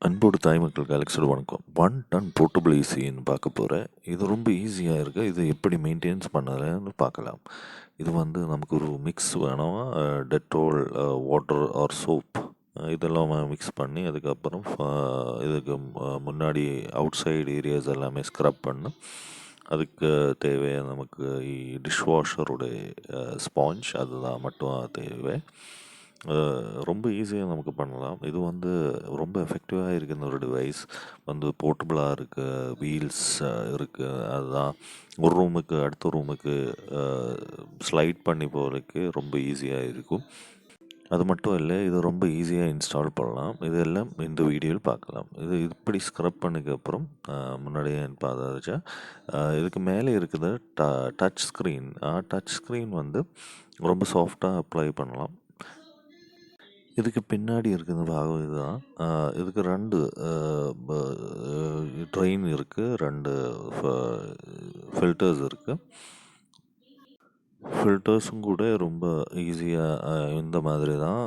அன்போடு தாய் மக்களுக்கு அலெக்ஸோட வணக்கம். 1 டன் போர்ட்டபிள் ஏசின்னு பார்க்க போகிறேன். இது ரொம்ப ஈஸியாக இருக்கு. இது எப்படி மெயின்டெனன்ஸ் பண்ணலான்னு பார்க்கலாம். இது வந்து நமக்கு ஒரு மிக்ஸ் வேணும். டெட்டால், வாட்டர் ஆர் சோப் இதெல்லாம் மிக்ஸ் பண்ணி அதுக்கப்புறம் இதுக்கு முன்னாடி அவுட் சைடு ஏரியாஸ் எல்லாமே ஸ்க்ரப் பண்ணி அதுக்கு தேவையான நமக்கு டிஷ் வாஷருடைய ஸ்பாஞ்ச் அதுதான் மட்டும் தேவை. ரொம்ப ஈஸியாக நமக்கு பண்ணலாம். இது வந்து ரொம்ப எஃபெக்டிவாக இருக்குது. ஒரு டிவைஸ் வந்து போர்ட்டபுளாக இருக்குது, வீல்ஸ் இருக்குது. அதுதான் ஒரு ரூமுக்கு அடுத்த ரூமுக்கு ஸ்லைட் பண்ணி போகிறதுக்கு ரொம்ப ஈஸியாக இருக்கும். அது மட்டும் இல்லை, இது ரொம்ப ஈஸியாக இன்ஸ்டால் பண்ணலாம். இதெல்லாம் இந்த வீடியோவில் பார்க்கலாம். இது இப்படி ஸ்க்ரப் பண்ணதுக்கப்புறம் முன்னாடியே பார்த்தாச்சா இதுக்கு மேலே இருக்குது டச் ஸ்க்ரீன். டச் ஸ்க்ரீன் வந்து ரொம்ப சாஃப்டாக அப்ளை பண்ணலாம். இதுக்கு பின்னாடி இருக்கிற பாகம் இதுதான். இதுக்கு 2 ட்ரெயின் இருக்குது, 2 ஃபில்டர்ஸ் இருக்குது. ஃபில்டர்ஸும் கூட ரொம்ப ஈஸியாக இந்த மாதிரி தான்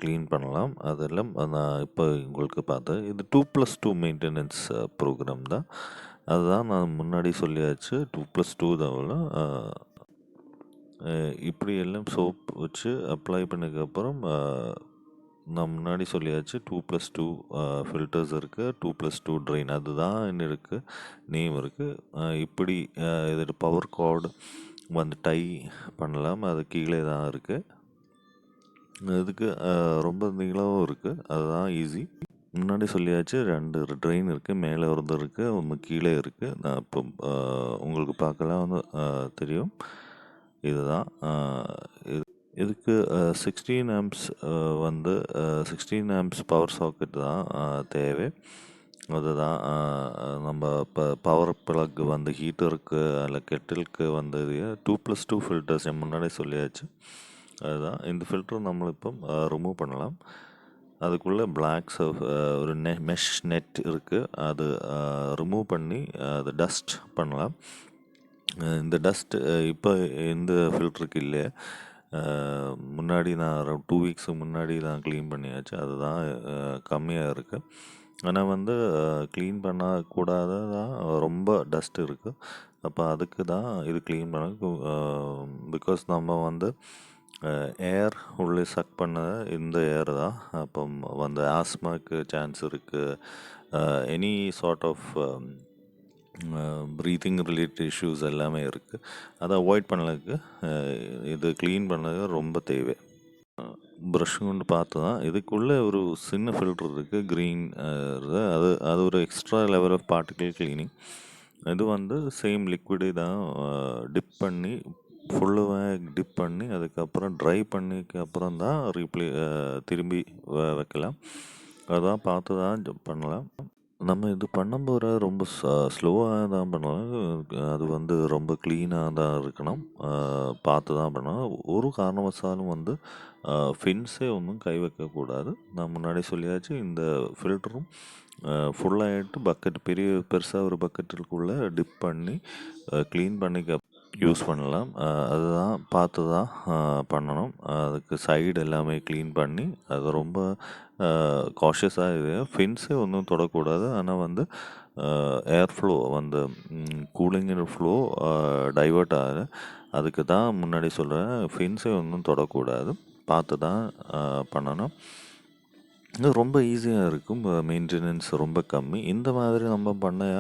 க்ளீன் பண்ணலாம். அதெல்லாம் நான் இப்போ உங்களுக்கு பார்த்தேன். இது 2+2 மெயின்டெனன்ஸ் ப்ரோக்ராம் தான். அதுதான் நான் முன்னாடி சொல்லியாச்சு. 2+2 தான். இப்படி எல்லாம் சோப் வச்சு அப்ளை பண்ணதுக்கப்புறம் நான் முன்னாடி சொல்லியாச்சு 2+2 ஃபில்டர்ஸ் இருக்குது, 2+2 ட்ரெயின் அதுதான் என்ன இருக்குது, நேம் இருக்குது. இப்படி இதோட பவர் கார்டு வந்து டை பண்ணலாம். அது கீழே தான் இருக்குது. இதுக்கு ரொம்ப நீளமும் இருக்குது. அதுதான் ஈஸி. முன்னாடி சொல்லியாச்சு 2 ட்ரெயின் இருக்குது, மேலே ஒன்று இருக்குது, ஒன்று கீழே இருக்குது. நான் இப்போ உங்களுக்கு பார்க்கலாம் வந்து தெரியும். இதுதான் இதுக்கு 16 ஆம்ப்ஸ் வந்து 16 ஆம்ப்ஸ் பவர் சாக்கெட் தான் தேவை. அதுதான் நம்ம இப்போ பவர் ப்ளக் வந்து ஹீட்டருக்கு அல்ல கெட்டிலுக்கு வந்து 2+2 ஃபில்டர்ஸ் முன்னாடி சொல்லியாச்சு. அதுதான் இந்த ஃபில்டர் நம்ம இப்போ ரிமூவ் பண்ணலாம். அதுக்குள்ளே பிளாக்ஸ் ஒரு மெஷ் நெட் இருக்குது, அது ரிமூவ் பண்ணி அது டஸ்ட் பண்ணலாம். இந்த டஸ்ட் இப்போ இந்த ஃபில்டருக்கு இல்லை. முன்னாடி நான் 2 வீக்ஸுக்கு முன்னாடி தான் க்ளீன் பண்ணியாச்சு. அதுதான் கம்மியாக இருக்குது. ஆனால் வந்து க்ளீன் பண்ணக்கூடாதான், ரொம்ப டஸ்ட் இருக்குது. அப்போ அதுக்கு தான் இது க்ளீன் பண்ண. பிகாஸ் நம்ம வந்து ஏர் உள்ளே சக் பண்ண இந்த ஏர் தான். அப்போ வந்து ஆஸ்மாக்கு சான்ஸ் இருக்குது. Any sort of breathing related issues எல்லாமே இருக்குது. அதை அவாய்ட் பண்ணதுக்கு இது க்ளீன் பண்ணது ரொம்ப தேவை. ப்ரஷ் கொண்டு பார்த்து தான் இதுக்குள்ளே ஒரு சின்ன ஃபில்டர் இருக்குது, க்ரீன். அது அது ஒரு extra level of particle cleaning. இது வந்து சேம் லிக்விடே தான் டிப் பண்ணி ஃபுல்லாக டிப் பண்ணி அதுக்கப்புறம் ட்ரை பண்ணிக்கு அப்புறம் தான் திரும்பி வைக்கலாம். அதான் பார்த்து தான் பண்ணலாம். நம்ம இது பண்ணும்போது ரொம்ப ஸ்லோவாக தான் பண்ணலாம். அது வந்து ரொம்ப க்ளீனாக தான் இருக்கணும். பார்த்து தான் பண்ணணும். ஒரு காரணவசாலும் வந்து ஃபின்ஸே ஒன்றும் கை வைக்கக்கூடாது. நான் முன்னாடி சொல்லியாச்சு. இந்த ஃபில்டரும் ஃபுல்லாகிட்டு பக்கெட் பெருசாக ஒரு பக்கெட்டுக்குள்ளே டிப் பண்ணி க்ளீன் பண்ணிக்க யூஸ் பண்ணலாம். அதுதான் பார்த்து தான் பண்ணணும். அதுக்கு சைடு எல்லாமே க்ளீன் பண்ணி அது ரொம்ப காஷியஸாக இது ஃபின்ஸே ஒன்றும் தொடக்கூடாது. ஆனால் வந்து ஏர் ஃப்ளோ வந்து கூலிங்கிற ஃப்ளோ டைவர்ட் ஆகுது. அதுக்கு தான் முன்னாடி சொல்கிறேன், ஃபின்ஸே ஒன்றும் தொடக்கூடாது, பார்த்து தான் பண்ணணும். இது ரொம்ப ஈஸியாக இருக்கும். மெயின்டெனன்ஸ் ரொம்ப கம்மி. இந்த மாதிரி நம்ம பண்ண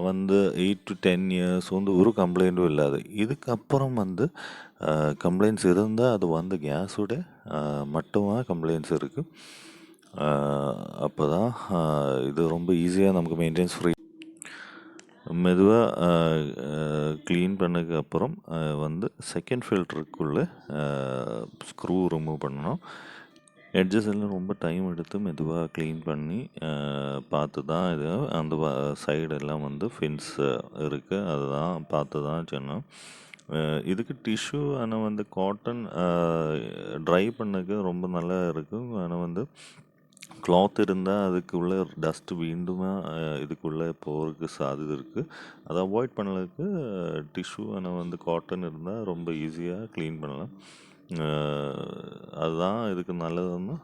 வந்து 8 to 10 இயர்ஸ் வந்து ஒரு கம்ப்ளைண்ட்டும் இல்லாது. இதுக்கப்புறம் வந்து கம்ப்ளைண்ட்ஸ் இருந்தால் அது வந்து கேஸோட மட்டுமாக கம்ப்ளைண்ட்ஸ் இருக்குது. அப்போ தான் இது ரொம்ப ஈஸியாக நமக்கு மெயின்டெனன்ஸ் ஃப்ரீ. மெதுவாக க்ளீன் பண்ணதுக்கப்புறம் வந்து செகண்ட் ஃபில்டருக்குள்ளே ஸ்க்ரூ ரிமூவ் பண்ணணும். எட்ஜஸ் எல்லாம் ரொம்ப டைம் எடுத்து மெதுவாக க்ளீன் பண்ணி பார்த்து தான் இது அந்த சைடெல்லாம் வந்து ஃபின்ஸ் இருக்குது, அதுதான் பார்த்து தான் செய்யணும். இதுக்கு டிஷ்யூ ஆனால் வந்து காட்டன் ட்ரை பண்ணக்கு ரொம்ப நல்லா இருக்கும். ஆனால் வந்து கிளாத் இருந்தால் அதுக்குள்ளே டஸ்ட்டு வீண்டுமா இதுக்குள்ளே போகிறதுக்கு சாധ്യത இருக்குது. அதை அவாய்ட் பண்ணதுக்கு டிஷ்யூ ஆனால் வந்து காட்டன் இருந்தால் ரொம்ப ஈஸியாக க்ளீன் பண்ணலாம். அதுதான் இதுக்கு நல்லதுன்னு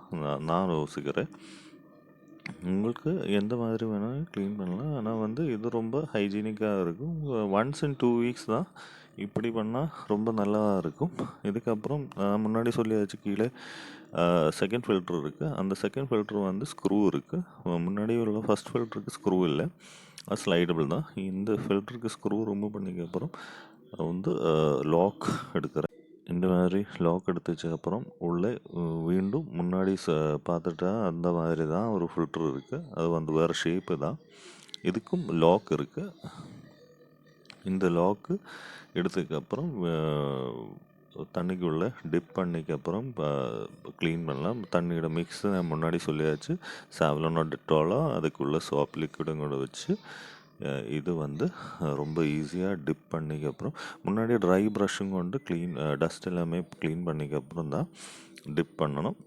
நான் யோசிக்கிறேன். உங்களுக்கு எந்த மாதிரி வேணாலும் க்ளீன் பண்ணலாம். ஆனால் வந்து இது ரொம்ப ஹைஜீனிக்காக இருக்கும். ஒன்ஸ் இன் 2 வீக்ஸ் தான் இப்படி பண்ணால் ரொம்ப நல்லா இருக்கும். இதுக்கப்புறம் முன்னாடி சொல்லியாச்சு கீழே செகண்ட் ஃபில்ட்ரு இருக்குது. அந்த செகண்ட் ஃபில்ட்ரு வந்து ஸ்க்ரூ இருக்குது. முன்னாடி உள்ள ஃபஸ்ட் ஃபில்ட்ருக்கு ஸ்க்ரூ இல்லை, அது ஸ்லைடபிள் தான். இந்த ஃபில்டருக்கு ஸ்க்ரூ ரிமூவ் பண்ணிக்கப்புறம் வந்து லாக் எடுக்கிறேன். இந்த மாதிரி லாக் எடுத்து வச்சதுக்கப்புறம் உள்ளே வீண்டும் முன்னாடி பார்த்துட்டா அந்த மாதிரி தான் ஒரு ஃபில்ட்ரு இருக்குது. அது வந்து வேறு ஷேப்பு தான். இதுக்கும் லாக் இருக்குது. இந்த லாக்கு எடுத்ததுக்கப்புறம் தண்ணிக்குள்ளே டிப் பண்ணிக்கப்புறம் க்ளீன் பண்ணலாம். தண்ணியோட மிக்ஸு நான் முன்னாடி சொல்லியாச்சு. சாவலனோ டெட்டாலோ அதுக்குள்ளே சோப் லிக்விடும் கூட வச்சு இது வந்து ரொம்ப ஈஸியாக டிப் பண்ணிக்கப்புறம் முன்னாடி ட்ரை ப்ரஷ்ஷும் கொண்டு டஸ்ட் எல்லாமே க்ளீன் பண்ணிக்கப்புறம் தான் டிப் பண்ணணும்.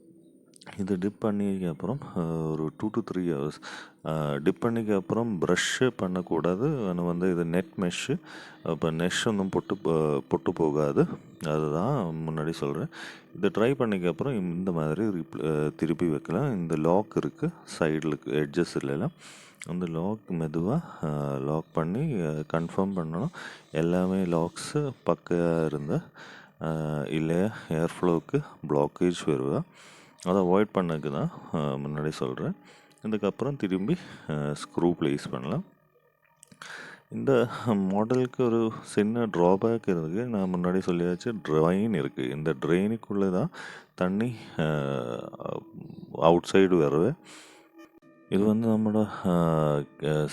இது டிப் பண்ணிக்கப்புறம் ஒரு 2 to 3 hours டிப் பண்ணிக்கப்புறம் ப்ரஷ்ஷு பண்ணக்கூடாது. ஆனால் வந்து இது நெட் மெஷ்ஷு. இப்போ நெஷ் ஒன்றும் பொட்டு போகாது. அதுதான் முன்னாடி சொல்கிறேன். இதை ட்ரை பண்ணிக்கப்புறம் இந்த மாதிரி திருப்பி வைக்கலாம். இந்த லாக் இருக்குது சைடில் எட்ஜஸ் இல்லைலாம், அந்த லாக் மெதுவாக லாக் பண்ணி கன்ஃபார்ம் பண்ணணும். எல்லாமே லாக்ஸு பக்கையாக இருந்தால் இல்லை ஏர் ஃப்ளோவுக்கு பிளாக்கேஜ் வருவா. அதை அவாய்ட் பண்ணதுக்கு தான் முன்னாடி சொல்கிறேன். இதுக்கப்புறம் திரும்பி ஸ்க்ரூ ப்ளேஸ் பண்ணலாம். இந்த மாடலுக்கு ஒரு சின்ன ட்ராபேக் இருக்குது. நான் முன்னாடி சொல்லியாச்சு, ட்ரெயின் இருக்குது. இந்த ட்ரெயினுக்குள்ளே தான் தண்ணி அவுட் சைடு வருது. இது வந்து நம்மளோட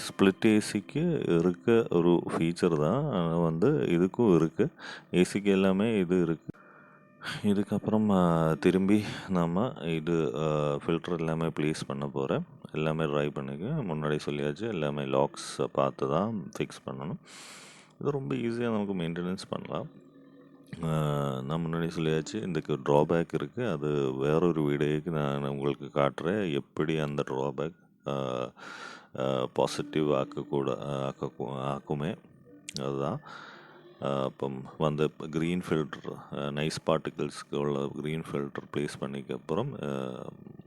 ஸ்ப்ளிட் ஏசிக்கு இருக்க ஒரு ஃபீச்சர் தான். வந்து இதுக்கும் இருக்குது. ஏசிக்கு எல்லாமே இது இருக்குது. இதுக்கப்புறம் திரும்பி நாம் இது ஃபில்டர் எல்லாமே ப்ளேஸ் பண்ண போகிறேன். எல்லாமே ட்ரை பண்ணிக்க முன்னாடி சொல்லியாச்சு. எல்லாமே லாக்ஸ் பார்த்து தான் ஃபிக்ஸ் பண்ணணும். இது ரொம்ப ஈஸியாக நமக்கு மெயின்டெனன்ஸ் பண்ணலாம். நான் முன்னாடி சொல்லியாச்சு, இதுக்கு ட்ராபேக் இருக்குது. அது வேறொரு வீடியோக்கு நான் உங்களுக்கு காட்டுறேன், எப்படி அந்த ட்ராபேக் பாசிட்டிவ் ஆக்குமே. அதுதான் അപ്പം வந்து க்ரீன் ஃபில்டர் நைஸ் பார்ட்டிகிள்ஸ்க்கு உள்ள க்ரீன் ஃபில்டர் ப்ளேஸ் பண்ணிக்கப்புறம்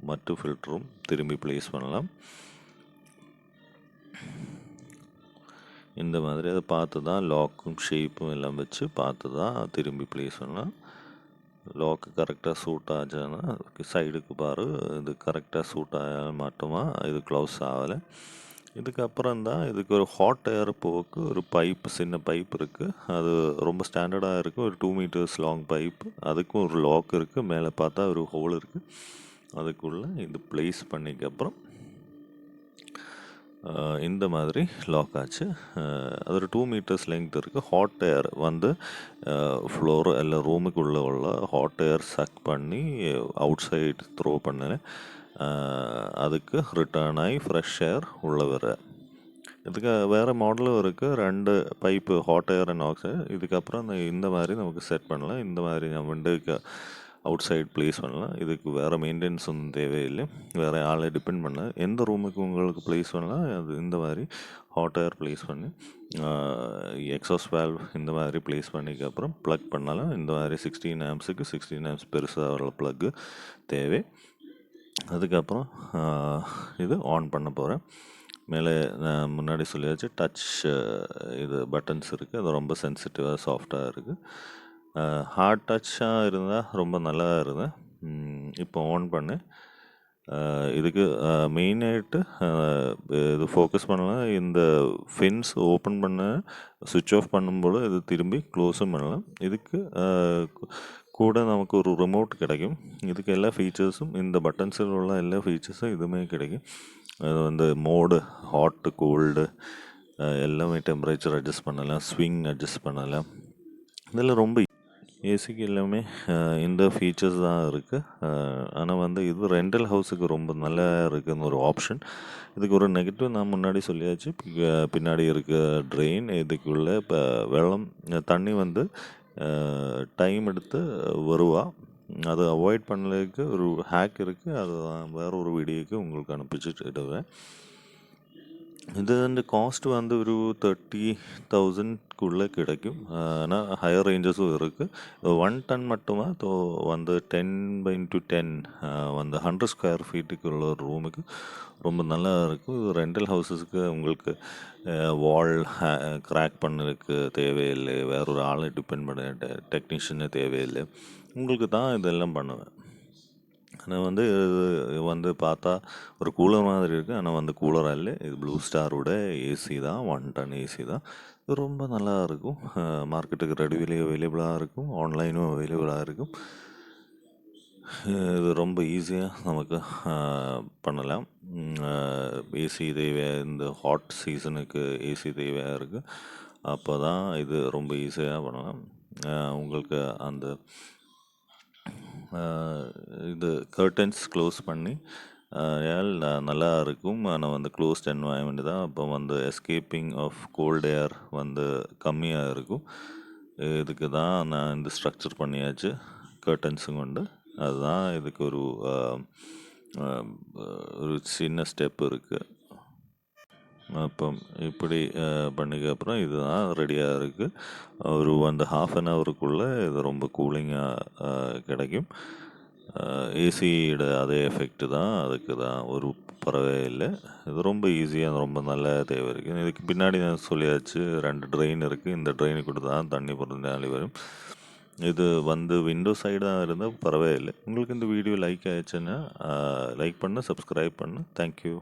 மற்ற ஃபில்டரும் திரும்பி ப்ளேஸ் பண்ணலாம். இந்த மாதிரி அதை பார்த்து தான் லாக்கும் ஷேப்பும் எல்லாம் வச்சு பார்த்து தான் திரும்பி ப்ளேஸ் பண்ணலாம். லாக்கு கரெக்டாக சூட் ஆச்சான்னா சைடுக்கு பாரு, இது கரெக்டாக சூட் ஆக மாட்டோமா, இது க்ளோஸ் ஆகலை. இதுக்கப்புறம் தான் இதுக்கு ஒரு ஹாட் ஏர் போக்கு ஒரு சின்ன பைப் இருக்குது. அது ரொம்ப ஸ்டாண்டர்டாக இருக்குது. ஒரு 2 meters லாங் பைப்பு. அதுக்கும் ஒரு லாக் இருக்குது. மேலே பார்த்தா ஒரு ஹோல் இருக்குது. அதுக்குள்ளே இது ப்ளேஸ் பண்ணிக்கப்புறம் இந்த மாதிரி லாக் ஆச்சு. அது ஒரு 2 meters லெங்த் இருக்குது. ஹாட் ஏர் வந்து ஃப்ளோர் எல்லாம் ரூமுக்குள்ளே உள்ள ஹாட் ஏர் சக் பண்ணி அவுட் சைடு த்ரோ பண்ணினேன். அதுக்கு ரிட்டர்ன் ஆகி ஃப்ரெஷ் ஏர் உள்ளே வர. இதுக்கு வேறு மாடலும் இருக்குது. 2 pipe hot air and oxide. இதுக்கப்புறம் இந்த மாதிரி நமக்கு செட் பண்ணலாம். இந்த மாதிரி நம்ம விண்டோக்கு அவுட் சைடு ப்ளேஸ் பண்ணலாம். இதுக்கு வேறு மெயின்டெனன்ஸ் ஒன்றும் தேவையில்லை. வேறு ஆளை டிபெண்ட் பண்ண எந்த ரூமுக்கு உங்களுக்கு ப்ளேஸ் பண்ணலாம். அது இந்த மாதிரி ஹாட் ஏர் ப்ளேஸ் பண்ணி எக்ஸாஸ்ட் வால்வ் இந்த மாதிரி ப்ளேஸ் பண்ணிக்கப்புறம் ப்ளக் பண்ணலாம். இந்த மாதிரி 16 amps-க்கு 16 amps பெருசாக வர ப்ளக்கு தேவை. அதுக்கப்புறம் இது ஆன் பண்ண போகிறேன். மேலே நான் முன்னாடி சொல்லியாச்சு, டச் இது பட்டன்ஸ் இருக்குது. அது ரொம்ப சென்சிட்டிவாக சாஃப்டாக இருக்குது. ஹார்ட் டச்சாக இருந்தால் ரொம்ப நல்லா இருந்தேன். இப்போ ஆன் பண்ணேன். இதுக்கு மெயினாகிட்டு இது ஃபோக்கஸ் பண்ணலாம். இந்த ஃபின்ஸ் ஓப்பன் பண்ண சுவிட்ச் ஆஃப் பண்ணும்போது இது திரும்பி க்ளோஸும் பண்ணலாம். இதுக்கு கூட நமக்கு ஒரு ரிமோட் கிடைக்கும். இதுக்கு எல்லா ஃபீச்சர்ஸும் இந்த பட்டன்ஸில் உள்ள எல்லா ஃபீச்சர்ஸும் இதுவுமே கிடைக்கும். அது வந்து மோடு ஹாட்டு கோல்டு எல்லாமே டெம்பரேச்சர் அட்ஜஸ்ட் பண்ணலாம், ஸ்விங் அட்ஜஸ்ட் பண்ணலாம். இதில் ரொம்ப ஏசிக்கு எல்லாமே இந்த ஃபீச்சர்ஸ் தான் இருக்குது. ஆனால் வந்து இது ரெண்டல் ஹவுஸுக்கு ரொம்ப நல்லா இருக்குதுன்னு ஒரு ஆப்ஷன். இதுக்கு ஒரு நெகட்டிவ் நான் முன்னாடி சொல்லியாச்சு. பின்னாடி இருக்க ட்ரெயின் இதுக்குள்ளே இப்போ தண்ணி வந்து டைம் எடுத்து வருவா. அதை அவாய்ட் பண்ணதுக்கு ஒரு ஹேக் இருக்குது. அது வேறு ஒரு வீடியோக்கு உங்களுக்கு அனுப்பிச்சுட்டு இடுவேன். இது வந்து காஸ்ட் வந்து ஒரு 30,000க்குள்ளே கிடைக்கும். ஆனால் ஹையர் ரேஞ்சஸும் இருக்குது. 1 டன் மட்டுமா வந்து 10 x 10 வந்து 100 ஸ்கொயர் ஃபீட்டுக்குள்ள ஒரு ரூமுக்கு ரொம்ப நல்லா இருக்கும். இது ரெண்டல் ஹவுசஸ்க்கு உங்களுக்கு வால் கிராக் பண்ணதுக்கு தேவையில்லை, வேறொரு ஆளை டிபெண்ட் பண்ண டெக்னீஷியனு தேவையில்லை. உங்களுக்கு தான் இதெல்லாம் பண்ணுவேன். ஆனால் வந்து இது வந்து பார்த்தா ஒரு கூலர் மாதிரி இருக்குது, ஆனால் வந்து கூலராக இல்லை. இது ப்ளூ ஸ்டாரோட ஏசி தான், 1 டன் ஏசி தான். இது ரொம்ப நல்லா இருக்கும். மார்க்கெட்டுக்கு ரெடிவிலே அவைலபிளாக இருக்கும், ஆன்லைனும் அவைலபிளாக இருக்கும். இது ரொம்ப ஈஸியாக நமக்கு பண்ணலாம். ஏசி தேவையாக இந்த ஹாட் சீசனுக்கு ஏசி தேவையாக இருக்குது. அப்போ தான் இது ரொம்ப ஈஸியாக பண்ணலாம். உங்களுக்கு அந்த இது கர்டன்ஸ் க்ளோஸ் பண்ணி ஏல் நல்லா இருக்கும். ஆனால் வந்து க்ளோஸ்ட் என்வாயன்மெண்ட் தான். அப்போ வந்து எஸ்கேப்பிங் ஆஃப் கோல்ட் ஏர் வந்து கம்மியாக இருக்கும். இதுக்கு தான் நான் இந்த ஸ்ட்ரக்சர் பண்ணியாச்சு கர்டன்ஸும் கொண்டு. அதுதான் இதுக்கு ஒரு சின்ன ஸ்டெப் இருக்குது. அப்போ இப்படி பண்ணிக்க அப்புறம் இதுதான் ரெடியாக இருக்குது. ஒரு வந்து 1/2 ஹவருக்குள்ளே இது ரொம்ப கூலிங்காக கிடைக்கும். ஏசியோட அதே எஃபெக்ட் தான், அதுக்கு தான் ஒரு பரவாயில்லை. இது ரொம்ப ஈஸியாக ரொம்ப நல்ல தேவை இருக்குது. இதுக்கு பின்னாடி நான் சொல்லியாச்சு 2 ட்ரெயின் இருக்குது. இந்த ட்ரெயினு கூட தான் தண்ணி பிறந்தாலே வரும். இது வந்து விண்டோ சைடாக இருந்தால் பரவாயில்லை. உங்களுக்கு இந்த வீடியோ லைக் ஆயிடுச்சுன்னா லைக் பண்ணு, சப்ஸ்கிரைப் பண்ணு. தேங்க்யூ.